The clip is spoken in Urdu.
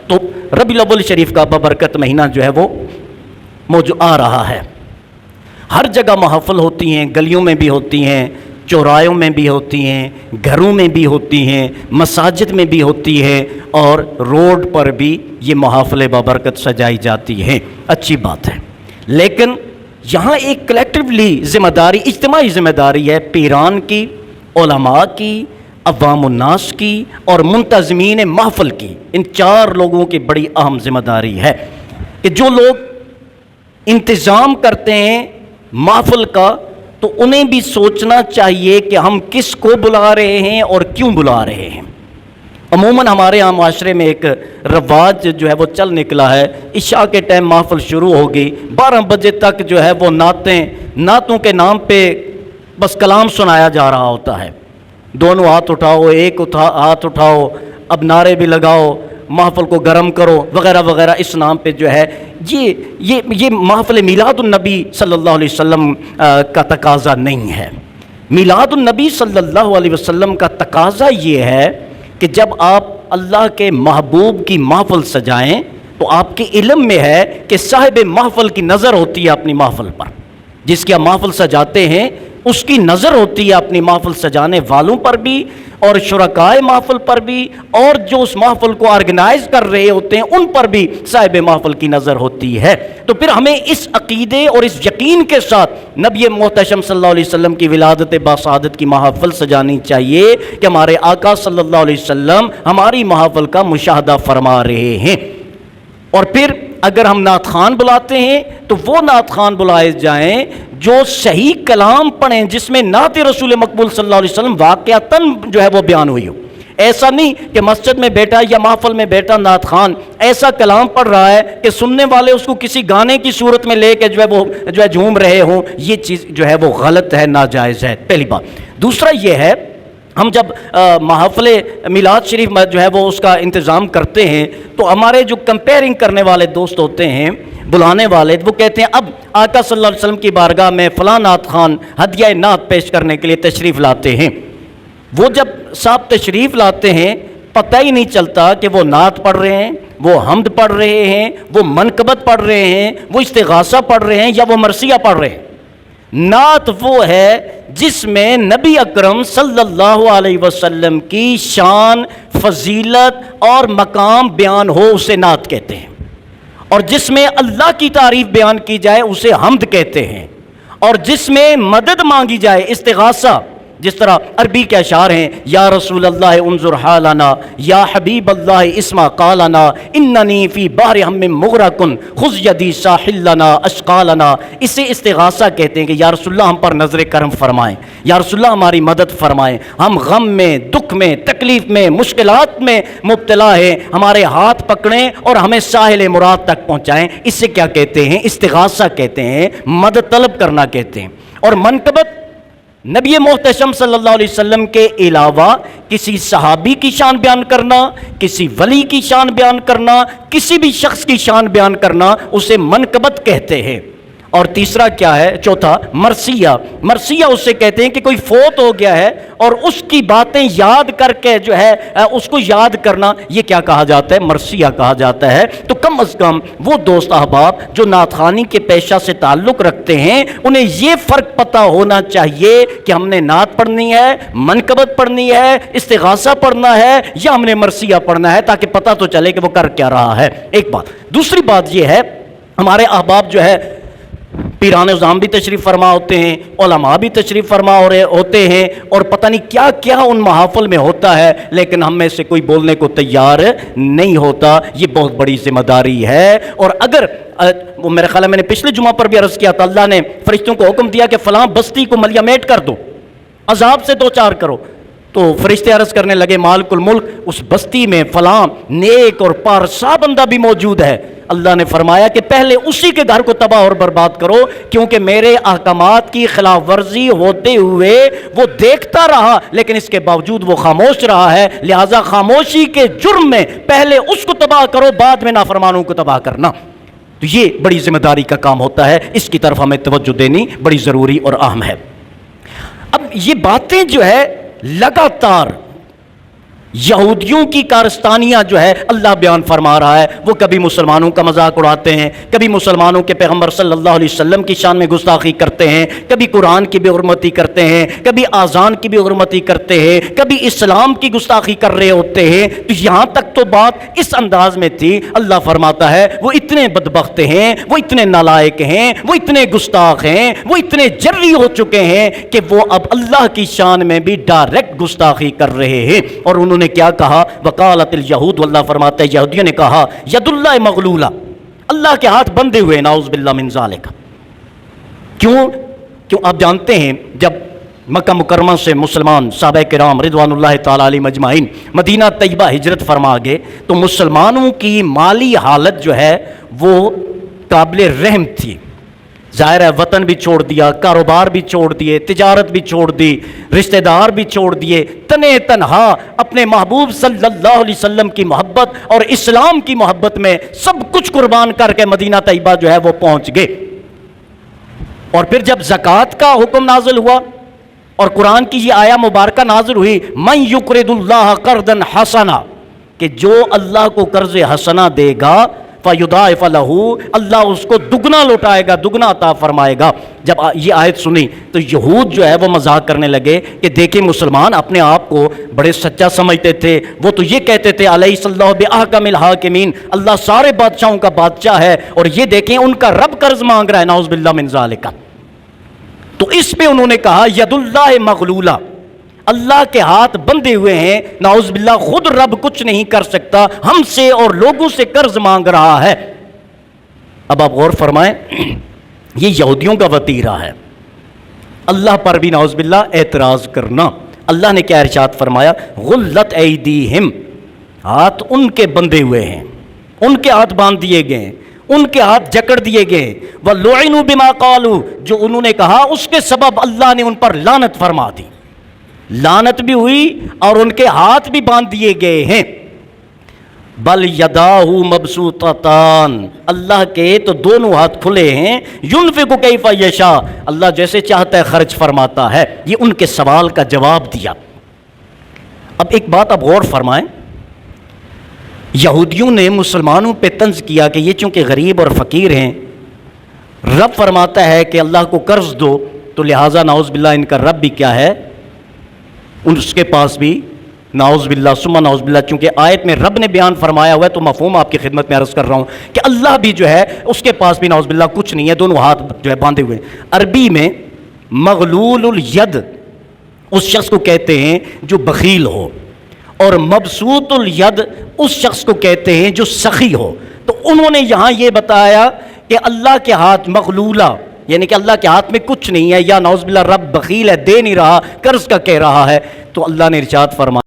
تو ربیع الاول شریف کا ببرکت مہینہ جو ہے وہ موجود آ رہا ہے. ہر جگہ محافل ہوتی ہیں، گلیوں میں بھی ہوتی ہیں، چوراہوں میں بھی ہوتی ہیں، گھروں میں بھی ہوتی ہیں، مساجد میں بھی ہوتی ہے، اور روڈ پر بھی یہ محافل بابرکت سجائی جاتی ہیں. اچھی بات ہے، لیکن یہاں ایک کلیکٹیولی ذمہ داری، اجتماعی ذمہ داری ہے پیران کی، علماء کی، عوام الناس کی اور منتظمین محفل کی. ان چار لوگوں کی بڑی اہم ذمہ داری ہے کہ جو لوگ انتظام کرتے ہیں محفل کا، تو انہیں بھی سوچنا چاہیے کہ ہم کس کو بلا رہے ہیں اور کیوں بلا رہے ہیں. عموماً ہمارے یہاں معاشرے میں ایک رواج جو ہے وہ چل نکلا ہے، عشاء کے ٹائم محفل شروع ہوگی، 12 بجے تک جو ہے وہ نعتوں کے نام پہ بس کلام سنایا جا رہا ہوتا ہے. دونوں ہاتھ اٹھاؤ، ایک ہاتھ اٹھاؤ، اب نعرے بھی لگاؤ، محفل کو گرم کرو وغیرہ وغیرہ. اس نام پہ جو ہے یہ محفل میلاد النبی صلی اللہ علیہ وسلم کا تقاضا نہیں ہے. میلاد النبی صلی اللہ علیہ وسلم کا تقاضا یہ ہے کہ جب آپ اللہ کے محبوب کی محفل سجائیں تو آپ کے علم میں ہے کہ صاحب محفل کی نظر ہوتی ہے اپنی محفل پر. جس کی آپ محفل سجاتے ہیں اس کی نظر ہوتی ہے اپنی محفل سجانے والوں پر بھی، اور شرکائے محفل پر بھی، اور جو اس محفل کو آرگنائز کر رہے ہوتے ہیں ان پر بھی صاحب محفل کی نظر ہوتی ہے. تو پھر ہمیں اس عقیدے اور اس یقین کے ساتھ نبی محتشم صلی اللہ علیہ وسلم کی ولادت باسعادت کی محفل سجانی چاہیے کہ ہمارے آقا صلی اللہ علیہ وسلم ہماری محفل کا مشاہدہ فرما رہے ہیں. اور پھر اگر ہم نعت خوان بلاتے ہیں تو وہ نعت خوان بلائے جائیں جو صحیح کلام پڑھیں، جس میں نعت رسول مقبول صلی اللہ علیہ وسلم واقعتاً جو ہے وہ بیان ہوئی ہو. ایسا نہیں کہ مسجد میں بیٹھا یا محفل میں بیٹھا نعت خوان ایسا کلام پڑھ رہا ہے کہ سننے والے اس کو کسی گانے کی صورت میں لے کے جو ہے جھوم رہے ہوں. یہ چیز جو ہے وہ غلط ہے، ناجائز ہے. پہلی بات. دوسرا یہ ہے، ہم جب محافل میلاد شریف میں جو ہے وہ اس کا انتظام کرتے ہیں تو ہمارے جو کمپیئرنگ کرنے والے دوست ہوتے ہیں، بلانے والے، وہ کہتے ہیں اب آقا صلی اللہ علیہ وسلم کی بارگاہ میں فلاں نعت خوان ہدیہ نعت پیش کرنے کے لیے تشریف لاتے ہیں. وہ جب صاحب تشریف لاتے ہیں پتہ ہی نہیں چلتا کہ وہ نعت پڑھ رہے ہیں، وہ حمد پڑھ رہے ہیں، وہ منقبت پڑھ رہے ہیں، وہ استغاثہ پڑھ رہے ہیں یا وہ مرثیہ پڑھ رہے ہیں. نعت وہ ہے جس میں نبی اکرم صلی اللہ علیہ وسلم کی شان، فضیلت اور مقام بیان ہو، اسے نعت کہتے ہیں. اور جس میں اللہ کی تعریف بیان کی جائے اسے حمد کہتے ہیں. اور جس میں مدد مانگی جائے، استغاثہ، جس طرح عربی کے اشعار ہیں، یا رسول اللہ انظر حالنا، یا حبیب اللہ اسمع قالنا، اننی فی بحر ہم مغرق خذ یدی ساحل لنا اشقالنا. اسے استغاثہ کہتے ہیں کہ یا رسول اللہ ہم پر نظر کرم فرمائیں، یا رسول اللہ ہماری مدد فرمائیں، ہم غم میں، دکھ میں، تکلیف میں، مشکلات میں مبتلا ہیں، ہمارے ہاتھ پکڑیں اور ہمیں ساحل مراد تک پہنچائیں. اسے کیا کہتے ہیں؟ استغاثہ کہتے ہیں، مدد طلب کرنا کہتے ہیں. اور منقبت نبی محتشم صلی اللہ علیہ وسلم کے علاوہ کسی صحابی کی شان بیان کرنا، کسی ولی کی شان بیان کرنا، کسی بھی شخص کی شان بیان کرنا، اسے منقبت کہتے ہیں. اور تیسرا کیا ہے؟ چوتھا مرثیہ. مرثیہ اسے کہتے ہیں کہ کوئی فوت ہو گیا ہے اور اس کی باتیں یاد کر کے جو ہے اس کو یاد کرنا، یہ کیا کہا جاتا ہے؟ مرثیہ کہا جاتا ہے. تو کم از کم وہ دوست احباب جو نعت خوانی کے پیشہ سے تعلق رکھتے ہیں انہیں یہ فرق پتہ ہونا چاہیے کہ ہم نے نعت پڑھنی ہے، منقبت پڑھنی ہے، استغاثہ پڑھنا ہے یا ہم نے مرثیہ پڑھنا ہے، تاکہ پتہ تو چلے کہ وہ کر کیا رہا ہے. ایک بات. دوسری بات یہ ہے، ہمارے احباب جو ہے پیران اعظام بھی تشریف فرما ہوتے ہیں، علماء بھی تشریف فرما ہوتے ہیں، اور پتہ نہیں کیا کیا ان محافل میں ہوتا ہے، لیکن ہم میں سے کوئی بولنے کو تیار نہیں ہوتا. یہ بہت بڑی ذمہ داری ہے. اور اگر وہ میرے خیال ہے میں نے پچھلے جمعہ پر بھی عرض کیا تھا، اللہ نے فرشتوں کو حکم دیا کہ فلاں بستی کو ملیامیٹ کر دو، عذاب سے دو چار کرو. تو فرشتے عرض کرنے لگے مالک الملک، اس بستی میں فلاں نیک اور پارسا بندہ بھی موجود ہے. اللہ نے فرمایا کہ پہلے اسی کے گھر کو تباہ اور برباد کرو، کیونکہ میرے احکامات کی خلاف ورزی ہوتے ہوئے وہ دیکھتا رہا لیکن اس کے باوجود وہ خاموش رہا ہے. لہٰذا خاموشی کے جرم میں پہلے اس کو تباہ کرو، بعد میں نافرمانوں کو تباہ کرنا. تو یہ بڑی ذمہ داری کا کام ہوتا ہے، اس کی طرف ہمیں توجہ دینی بڑی ضروری اور اہم ہے. اب یہ باتیں جو ہے لگاتار یہودیوں کی کارستانیاں جو ہے اللہ بیان فرما رہا ہے. وہ کبھی مسلمانوں کا مذاق اڑاتے ہیں، کبھی مسلمانوں کے پیغمبر صلی اللہ علیہ وسلم کی شان میں گستاخی کرتے ہیں، کبھی قرآن کی بے حرمتی کرتے ہیں، کبھی آذان کی بے حرمتی کرتے ہیں، کبھی اسلام کی گستاخی کر رہے ہوتے ہیں. تو یہاں تک تو بات اس انداز میں تھی. اللہ فرماتا ہے وہ اتنے بدبخت ہیں، وہ اتنے نالائق ہیں، وہ اتنے گستاخ ہیں، وہ اتنے جری ہو چکے ہیں کہ وہ اب اللہ کی شان میں بھی ڈائریکٹ گستاخی کر رہے ہیں. اور انہوں نے کیا کہا؟ وقالت الیہود، واللہ فرماتا ہے یہودیوں نے کہا ید اللہ مغلولہ، اللہ کے ہاتھ بندھے ہوئے، نعوذ باللہ من ذالک. کیوں آپ جانتے ہیں جب مکہ مکرمہ سے مسلمان صحابہ کرام رضوان اللہ تعالیٰ علیہ مجمعین مدینہ طیبہ ہجرت فرما گئے تو مسلمانوں کی مالی حالت جو ہے وہ قابل رحم تھی. ظاہر ہے وطن بھی چھوڑ دیا، کاروبار بھی چھوڑ دیے، تجارت بھی چھوڑ دی، رشتہ دار بھی چھوڑ دیے، تنے تنہا اپنے محبوب صلی اللہ علیہ وسلم کی محبت اور اسلام کی محبت میں سب کچھ قربان کر کے مدینہ طیبہ جو ہے وہ پہنچ گئے. اور پھر جب زکوٰۃ کا حکم نازل ہوا اور قرآن کی یہ آیہ مبارکہ نازل ہوئی من یقرض اللہ قرضا حسنا، کہ جو اللہ کو قرض حسنا دے گا فَيُضَاعِفَ لَهُ، اللہ اس کو دگنا لوٹائے گا، دگنا عطا فرمائے گا. جب یہ آیت سنی تو یہود جو ہے وہ مذاق کرنے لگے کہ دیکھیں مسلمان اپنے آپ کو بڑے سچا سمجھتے تھے، وہ تو یہ کہتے تھے الیس اللہ بأحکم الحاکمین، اللہ سارے بادشاہوں کا بادشاہ ہے، اور یہ دیکھیں ان کا رب قرض مانگ رہا ہے، نعوذ باللہ من ذالک. تو اس پہ انہوں نے کہا ید اللہ مغلولہ، اللہ کے ہاتھ بندھے ہوئے ہیں، نعوذ باللہ خود رب کچھ نہیں کر سکتا، ہم سے اور لوگوں سے قرض مانگ رہا ہے. اب آپ غور فرمائیں، یہ یہودیوں کا وتیرہ ہے، اللہ پر بھی نعوذ باللہ اعتراض کرنا. اللہ نے کیا ارشاد فرمایا؟ غلت ایدیہم، ہاتھ ان کے بندھے ہوئے ہیں، ان کے ہاتھ باندھ دیے گئے ہیں، ان کے ہاتھ جکڑ دیے گئے. وَلُعِنُوا بِمَا قَالُوا، جو انہوں نے کہا اس کے سبب اللہ نے ان پر لعنت فرما دی، لعنت بھی ہوئی اور ان کے ہاتھ بھی باندھ دیے گئے ہیں. بل یداہ مبسوطتان، اللہ کے تو دونوں ہاتھ کھلے ہیں، ینفق کیف یشاء، اللہ جیسے چاہتا ہے خرچ فرماتا ہے. یہ ان کے سوال کا جواب دیا. اب ایک بات آپ غور فرمائیں، یہودیوں نے مسلمانوں پہ طنز کیا کہ یہ چونکہ غریب اور فقیر ہیں، رب فرماتا ہے کہ اللہ کو قرض دو، تو لہٰذا نعوذ باللہ ان کا رب بھی کیا ہے، اس کے پاس بھی نعوذ باللہ ثم نعوذ باللہ، چونکہ آیت میں رب نے بیان فرمایا ہوا ہے تو مفہوم آپ کی خدمت میں عرض کر رہا ہوں کہ اللہ بھی جو ہے اس کے پاس بھی نعوذ باللہ کچھ نہیں ہے، دونوں ہاتھ جو ہے باندھے ہوئے. عربی میں مغلول الید اس شخص کو کہتے ہیں جو بخیل ہو، اور مبسوط الید اس شخص کو کہتے ہیں جو سخی ہو. تو انہوں نے یہاں یہ بتایا کہ اللہ کے ہاتھ مغلولہ، یعنی کہ اللہ کے ہاتھ میں کچھ نہیں ہے، یا نعوذ باللہ رب بخیل ہے، دے نہیں رہا، قرض کا کہہ رہا ہے. تو اللہ نے ارشاد فرمایا